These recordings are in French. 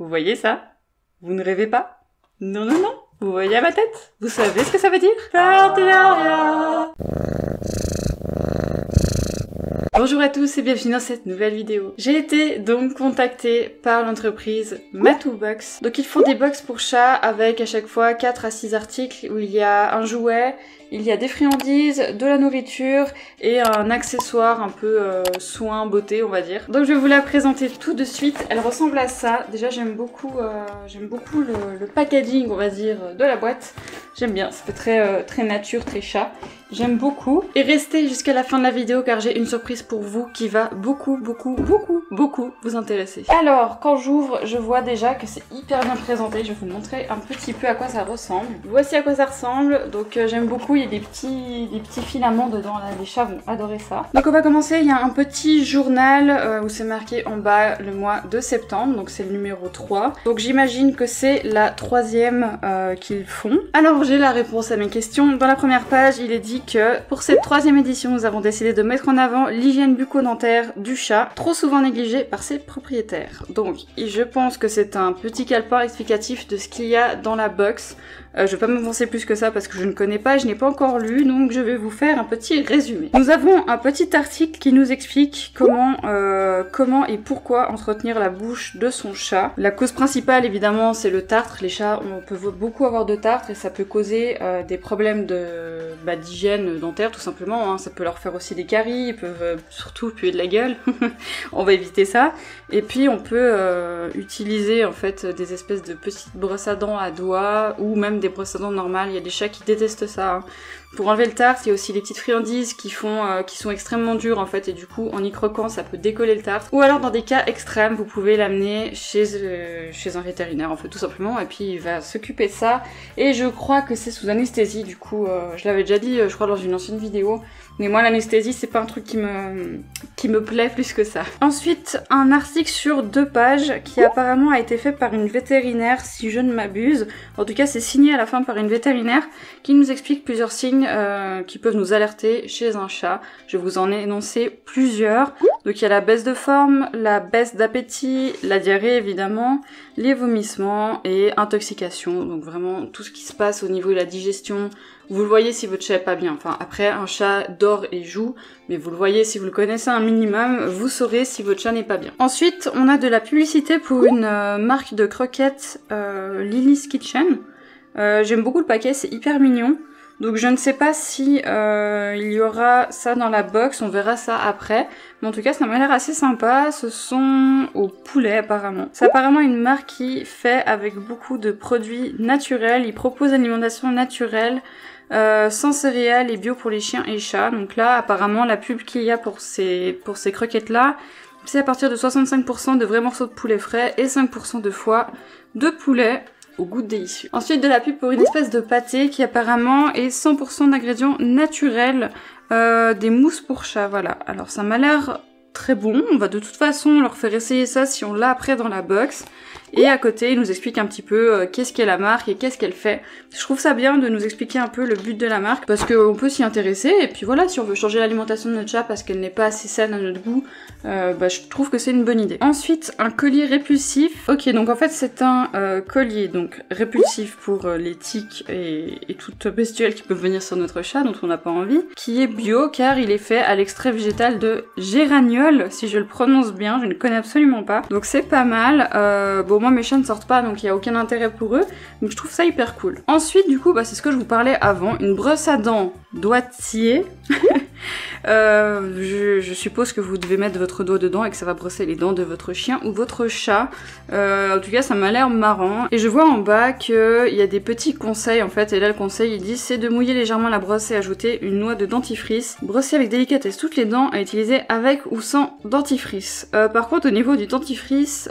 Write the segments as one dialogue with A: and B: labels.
A: Vous voyez ça? Vous ne rêvez pas? Non, non, non. Vous voyez à ma tête? Vous savez ce que ça veut dire? Partenariat! Bonjour à tous et bienvenue dans cette nouvelle vidéo. J'ai été donc contactée par l'entreprise Matoobox. Donc ils font des box pour chats avec à chaque fois 4 à 6 articles où il y a un jouet, il y a des friandises, de la nourriture et un accessoire un peu soin, beauté on va dire. Donc je vais vous la présenter tout de suite. Elle ressemble à ça. Déjà j'aime beaucoup le packaging on va dire de la boîte. J'aime bien, ça fait très nature, très chat. J'aime beaucoup. Et restez jusqu'à la fin de la vidéo car j'ai une surprise pour vous qui va beaucoup vous intéresser. Alors, quand j'ouvre, je vois déjà que c'est hyper bien présenté. Je vais vous montrer un petit peu à quoi ça ressemble. Voici à quoi ça ressemble. Donc j'aime beaucoup, il y a des petits filaments dedans là. Les chats vont adorer ça. Donc on va commencer, il y a un petit journal où c'est marqué en bas le mois de septembre. Donc c'est le numéro 3. Donc j'imagine que c'est la 3e qu'ils font. Alors j'ai la réponse à mes questions. Dans la première page, il est dit que pour cette 3e édition, nous avons décidé de mettre en avant l'hygiène bucco-dentaire du chat, trop souvent négligée par ses propriétaires. Donc, je pense que c'est un petit calepin explicatif de ce qu'il y a dans la box. Je vais pas m'avancer plus que ça parce que je ne connais pas, je n'ai pas encore lu, donc je vais vous faire un petit résumé. Nous avons un petit article qui nous explique comment et pourquoi entretenir la bouche de son chat. La cause principale, évidemment, c'est le tartre. Les chats, on peut beaucoup avoir de tartre et ça peut causer des problèmes d'hygiène dentaire, tout simplement. Hein. Ça peut leur faire aussi des caries, ils peuvent surtout puer de la gueule. On va éviter ça. Et puis, on peut utiliser, en fait, des espèces de petites brosses à dents à doigts ou même des brosses à dents normales. Il y a des chats qui détestent ça. Hein. Pour enlever le tartre, il y a aussi les petites friandises qui sont extrêmement dures en fait et du coup en y croquant ça peut décoller le tartre. Ou alors dans des cas extrêmes, vous pouvez l'amener chez un vétérinaire en fait tout simplement et puis il va s'occuper de ça. Et je crois que c'est sous anesthésie du coup, je l'avais déjà dit je crois dans une ancienne vidéo. Mais moi l'anesthésie c'est pas un truc qui me plaît plus que ça. Ensuite un article sur 2 pages qui apparemment a été fait par une vétérinaire si je ne m'abuse. En tout cas c'est signé à la fin par une vétérinaire qui nous explique plusieurs signes qui peuvent nous alerter chez un chat. Je vais vous en énoncer plusieurs. Donc il y a la baisse de forme, la baisse d'appétit, la diarrhée évidemment, les vomissements et intoxication. Donc vraiment tout ce qui se passe au niveau de la digestion. Vous le voyez si votre chat est pas bien. Enfin après un chat dort et joue, mais vous le voyez si vous le connaissez un minimum, vous saurez si votre chat n'est pas bien. Ensuite on a de la publicité pour une marque de croquettes Lily's Kitchen. J'aime beaucoup le paquet, c'est hyper mignon. Donc je ne sais pas si il y aura ça dans la box, on verra ça après. Mais en tout cas ça m'a l'air assez sympa, ce sont au poulet apparemment. C'est apparemment une marque qui fait avec beaucoup de produits naturels, ils proposent l'alimentation naturelle, sans céréales et bio pour les chiens et chats. Donc là apparemment la pub qu'il y a pour ces croquettes là, c'est à partir de 65% de vrais morceaux de poulet frais et 5% de foie de poulet. Au goût délicieux. Ensuite de la pub pour une espèce de pâté qui apparemment est 100% d'ingrédients naturels, des mousses pour chat, voilà. Alors ça m'a l'air très bon, on va de toute façon leur faire essayer ça si on l'a après dans la box. Et à côté, il nous explique un petit peu qu'est-ce qu'est la marque et qu'est-ce qu'elle fait. Je trouve ça bien de nous expliquer un peu le but de la marque parce qu'on peut s'y intéresser. Et puis voilà, si on veut changer l'alimentation de notre chat parce qu'elle n'est pas assez saine à notre goût, je trouve que c'est une bonne idée. Ensuite, un collier répulsif. Ok, donc en fait c'est un collier donc répulsif pour les tiques et toute bestiole qui peuvent venir sur notre chat dont on n'a pas envie, qui est bio car il est fait à l'extrait végétal de géraniol, si je le prononce bien, je ne connais absolument pas. Donc c'est pas mal. Bon, moi mes chats ne sortent pas donc il n'y a aucun intérêt pour eux, donc je trouve ça hyper cool. Ensuite du coup c'est ce que je vous parlais avant, une brosse à dents doigtier. Je suppose que vous devez mettre votre doigt dedans et que ça va brosser les dents de votre chien ou votre chat. En tout cas ça m'a l'air marrant. Et je vois en bas qu'il y a des petits conseils en fait, et là le conseil il dit c'est de mouiller légèrement la brosse et ajouter une noix de dentifrice. Brosser avec délicatesse toutes les dents à utiliser avec ou sans dentifrice. Par contre au niveau du dentifrice,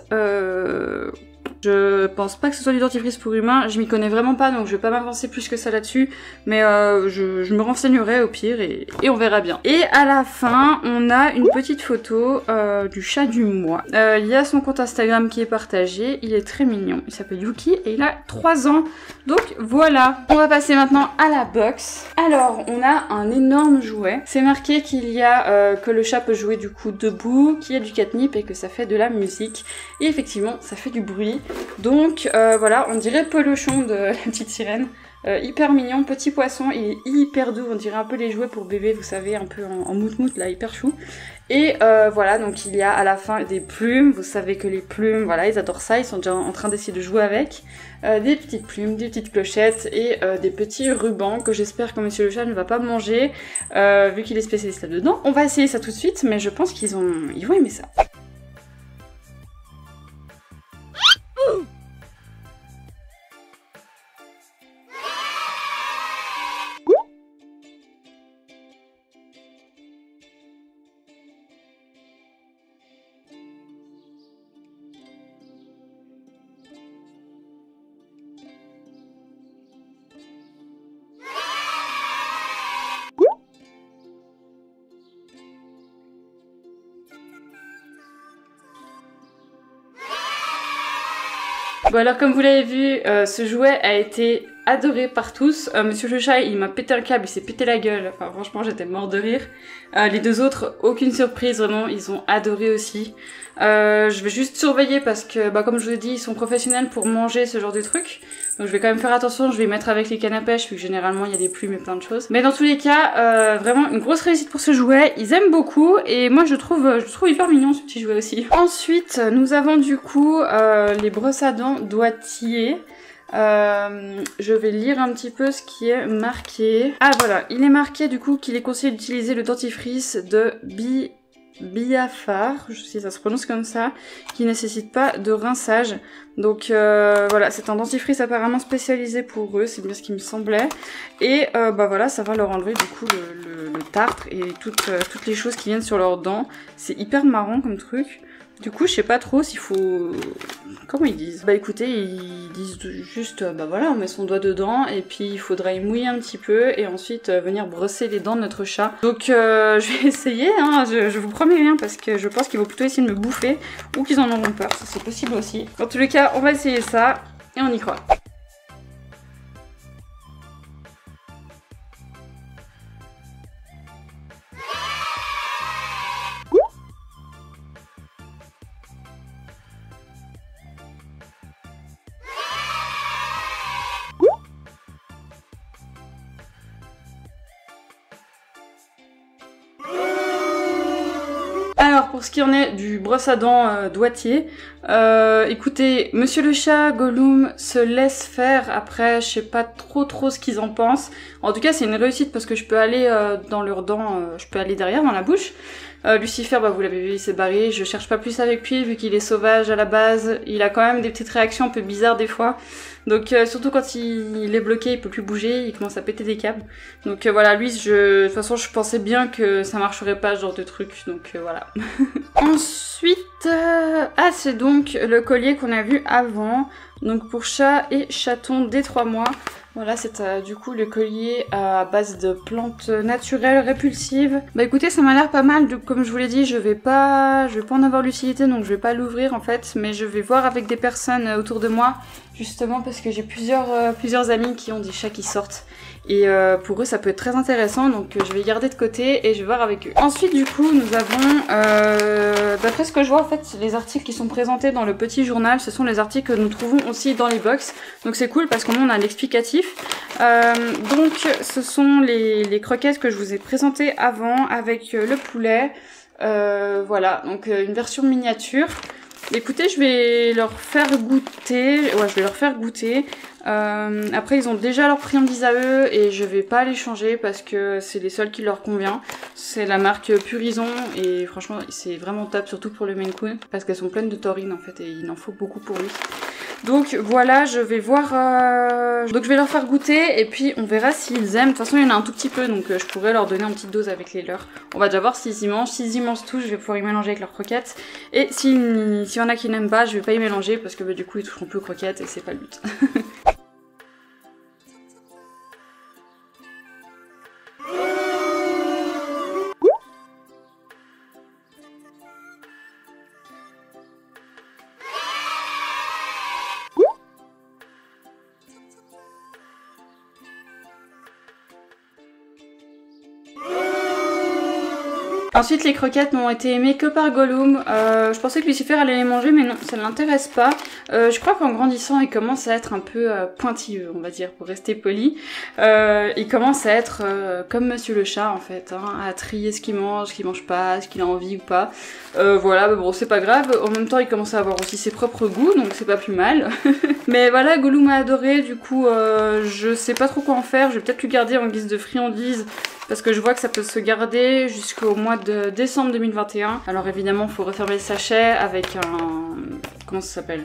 A: je pense pas que ce soit du dentifrice pour humains, je m'y connais vraiment pas donc je vais pas m'avancer plus que ça là-dessus, mais je me renseignerai au pire et on verra bien. Et à la fin, on a une petite photo du chat du mois. Il y a son compte Instagram qui est partagé, il est très mignon, il s'appelle Yuki et il a 3 ans. Donc voilà, on va passer maintenant à la box. Alors, on a un énorme jouet. C'est marqué qu'il y a que le chat peut jouer du coup debout, qu'il y a du catnip et que ça fait de la musique. Et effectivement, ça fait du bruit. Donc voilà, on dirait Peluchon de la petite sirène. Hyper mignon, petit poisson, il est hyper doux, on dirait un peu les jouets pour bébé, vous savez, un peu en mout-mout là, hyper chou. Et voilà, donc il y a à la fin des plumes, vous savez que les plumes, voilà, ils adorent ça, ils sont déjà en train d'essayer de jouer avec. Des petites plumes, des petites clochettes et des petits rubans que j'espère que Monsieur le Chat ne va pas manger, vu qu'il est spécialiste là-dedans. On va essayer ça tout de suite, mais je pense qu'ils vont aimer ça. Bon alors comme vous l'avez vu, ce jouet a été adoré par tous. Monsieur le Chat, il m'a pété un câble, il s'est pété la gueule. Enfin franchement j'étais mort de rire. Les deux autres, aucune surprise, vraiment, ils ont adoré aussi. Je vais juste surveiller parce que, comme je vous ai dit, ils sont professionnels pour manger ce genre de trucs. Donc je vais quand même faire attention, je vais mettre avec les cannes à pêche, vu que généralement il y a des plumes et plein de choses. Mais dans tous les cas, vraiment une grosse réussite pour ce jouet. Ils aiment beaucoup et moi je le trouve hyper mignon ce petit jouet aussi. Ensuite, nous avons du coup les brosses à dents doigtiers. Je vais lire un petit peu ce qui est marqué. Ah voilà, il est marqué du coup qu'il est conseillé d'utiliser le dentifrice de Biafar, je sais si ça se prononce comme ça, qui nécessite pas de rinçage. Donc voilà, c'est un dentifrice apparemment spécialisé pour eux, c'est bien ce qui me semblait. Et voilà, ça va leur enlever du coup le tartre et toutes les choses qui viennent sur leurs dents. C'est hyper marrant comme truc. Du coup, je sais pas trop s'il faut... Comment ils disent? Bah écoutez, ils disent juste, voilà, on met son doigt dedans et puis il faudra y mouiller un petit peu et ensuite venir brosser les dents de notre chat. Donc je vais essayer, hein, je vous promets rien parce que je pense qu'ils vont plutôt essayer de me bouffer ou qu'ils en auront peur, ça c'est possible aussi. Dans tous les cas, on va essayer ça et on y croit. Alors pour ce qui en est du brosse à dents doigtier, écoutez, Monsieur le Chat, Gollum se laisse faire. Après, je sais pas trop ce qu'ils en pensent. En tout cas, c'est une réussite parce que je peux aller dans leurs dents, je peux aller derrière dans la bouche. Lucifer, vous l'avez vu, il s'est barré. Je cherche pas plus avec lui vu qu'il est sauvage à la base. Il a quand même des petites réactions un peu bizarres des fois. Donc surtout quand il est bloqué, il peut plus bouger, il commence à péter des câbles. Donc voilà, lui, de toute façon, je pensais bien que ça marcherait pas ce genre de truc. Donc voilà. Ensuite, c'est donc le collier qu'on a vu avant. Donc pour chat et chaton des 3 mois. Voilà, c'est du coup le collier à base de plantes naturelles répulsives. Bah écoutez, ça m'a l'air pas mal, comme je vous l'ai dit, je vais pas en avoir l'utilité, donc je vais pas l'ouvrir en fait, mais je vais voir avec des personnes autour de moi, justement parce que j'ai plusieurs amis qui ont des chats qui sortent. Et pour eux ça peut être très intéressant, donc je vais garder de côté et je vais voir avec eux. Ensuite du coup nous avons, d'après ce que je vois en fait, les articles qui sont présentés dans le petit journal, ce sont les articles que nous trouvons aussi dans les box. Donc c'est cool parce qu'au moins on a l'explicatif. Donc ce sont les croquettes que je vous ai présentées avant avec le poulet. Voilà, donc une version miniature. Écoutez, je vais leur faire goûter. Ouais, je vais leur faire goûter. Après, ils ont déjà leur friandise à eux et je vais pas les changer parce que c'est les seuls qui leur convient. C'est la marque Purison et franchement, c'est vraiment top, surtout pour le Maine Coon parce qu'elles sont pleines de taurine en fait et il en faut beaucoup pour lui. Donc voilà, je vais voir... Donc je vais leur faire goûter et puis on verra s'ils aiment. De toute façon, il y en a un tout petit peu, donc je pourrais leur donner une petite dose avec les leurs. On va déjà voir s'ils y mangent. S'ils y mangent tout, je vais pouvoir y mélanger avec leurs croquettes. Et s'il y en a qui n'aiment pas, je vais pas y mélanger parce que du coup, ils toucheront plus aux croquettes et c'est pas le but. Ensuite, les croquettes n'ont été aimées que par Gollum. Je pensais que Lucifer allait les manger, mais non, ça ne l'intéresse pas. Je crois qu'en grandissant, il commence à être un peu pointilleux, on va dire, pour rester poli. Il commence à être comme Monsieur le chat en fait, hein, à trier ce qu'il mange pas, ce qu'il a envie ou pas. Voilà, mais bon, c'est pas grave. En même temps, il commence à avoir aussi ses propres goûts, donc c'est pas plus mal. Mais voilà, Gollum m'a adoré, du coup, je sais pas trop quoi en faire. Je vais peut-être lui garder en guise de friandise, parce que je vois que ça peut se garder jusqu'au mois de décembre 2021. Alors évidemment, il faut refermer le sachet avec un... comment ça s'appelle?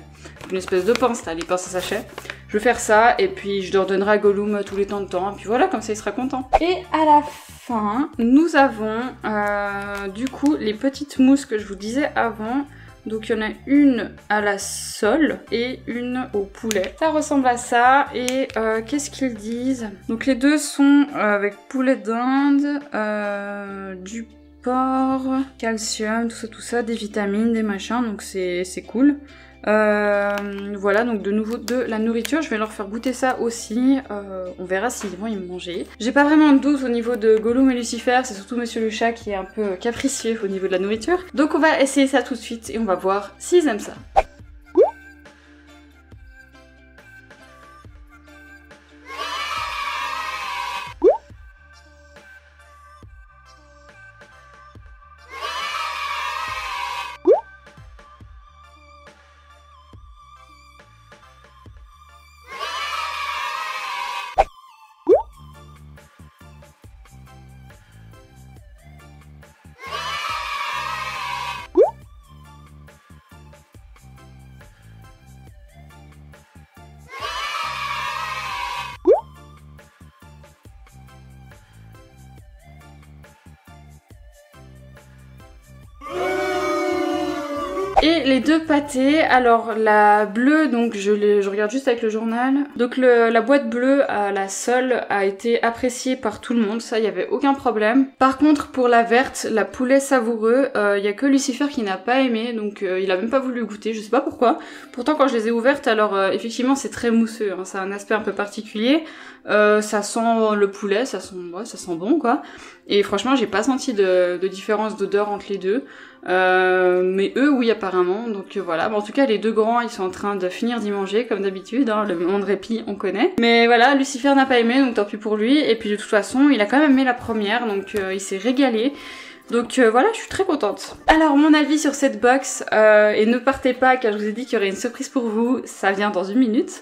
A: Une espèce de pince, là, les pinces à sachet. Je vais faire ça, et puis je le redonnerai à Gollum tous les temps de temps. Et puis voilà, comme ça, il sera content. Et à la fin, nous avons du coup les petites mousses que je vous disais avant. Donc il y en a une à la sole et une au poulet. Ça ressemble à ça. Et qu'est-ce qu'ils disent? Donc les deux sont avec poulet d'Inde, du porc, calcium, tout ça, des vitamines, des machins. Donc c'est cool. Voilà, donc de nouveau de la nourriture, je vais leur faire goûter ça aussi, on verra s'ils vont y manger. J'ai pas vraiment de doute au niveau de Gollum et Lucifer, c'est surtout Monsieur le chat qui est un peu capricieux au niveau de la nourriture. Donc on va essayer ça tout de suite et on va voir s'ils aiment ça. Et les deux pâtés, alors la bleue, donc je regarde juste avec le journal. Donc la boîte bleue à la sole a été appréciée par tout le monde, ça il y avait aucun problème. Par contre pour la verte, la poulet savoureux, il y a que Lucifer qui n'a pas aimé, donc il a même pas voulu goûter, je sais pas pourquoi. Pourtant quand je les ai ouvertes, alors effectivement c'est très mousseux, hein, ça a un aspect un peu particulier. Ça sent le poulet, ça sent bon quoi. Et franchement j'ai pas senti de différence d'odeur entre les deux. Mais eux oui apparemment, donc voilà. Bon, en tout cas les deux grands ils sont en train de finir d'y manger comme d'habitude, hein, le moment de répit on connaît. Mais voilà, Lucifer n'a pas aimé donc tant pis pour lui, et puis de toute façon il a quand même aimé la première, donc il s'est régalé. Donc voilà, je suis très contente. Alors mon avis sur cette box, et ne partez pas car je vous ai dit qu'il y aurait une surprise pour vous, ça vient dans une minute.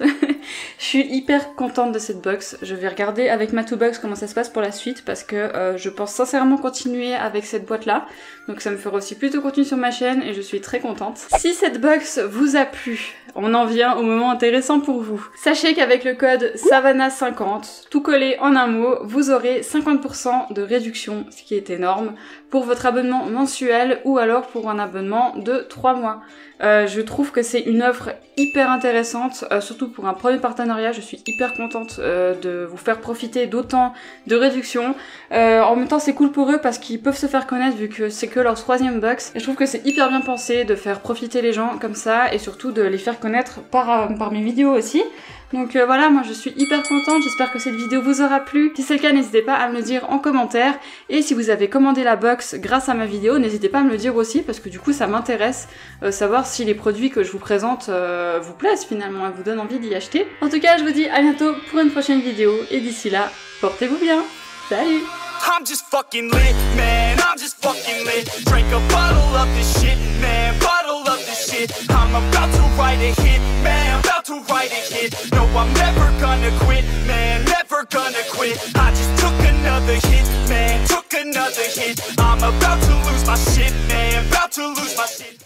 A: Je suis hyper contente de cette box, je vais regarder avec Matoubox comment ça se passe pour la suite parce que je pense sincèrement continuer avec cette boîte là. Donc ça me fera aussi plus de contenu sur ma chaîne et je suis très contente. Si cette box vous a plu, on en vient au moment intéressant pour vous. Sachez qu'avec le code SAVANNAH50, tout collé en un mot, vous aurez 50% de réduction, ce qui est énorme, pour votre abonnement mensuel ou alors pour un abonnement de 3 mois. Je trouve que c'est une offre hyper intéressante, surtout pour un premier partenariat. Je suis hyper contente de vous faire profiter d'autant de réductions. En même temps c'est cool pour eux parce qu'ils peuvent se faire connaître vu que c'est que leur 3e box. Et je trouve que c'est hyper bien pensé de faire profiter les gens comme ça et surtout de les faire connaître par mes vidéos aussi. Donc voilà, moi je suis hyper contente, j'espère que cette vidéo vous aura plu. Si c'est le cas, n'hésitez pas à me le dire en commentaire. Et si vous avez commandé la box grâce à ma vidéo, n'hésitez pas à me le dire aussi parce que du coup ça m'intéresse savoir si les produits que je vous présente vous plaisent finalement et vous donnent envie d'y acheter. En tout cas, je vous dis à bientôt pour une prochaine vidéo et d'ici là, portez-vous bien. Salut!
B: I'm just fucking lit, man, I'm just fucking lit. Drink a bottle of this shit, man, bottle of this shit. I'm about to write a hit, man, about to write a hit. No, I'm never gonna quit, man, never gonna quit. I just took another hit, man, took another hit. I'm about to lose my shit, man, about to lose my shit.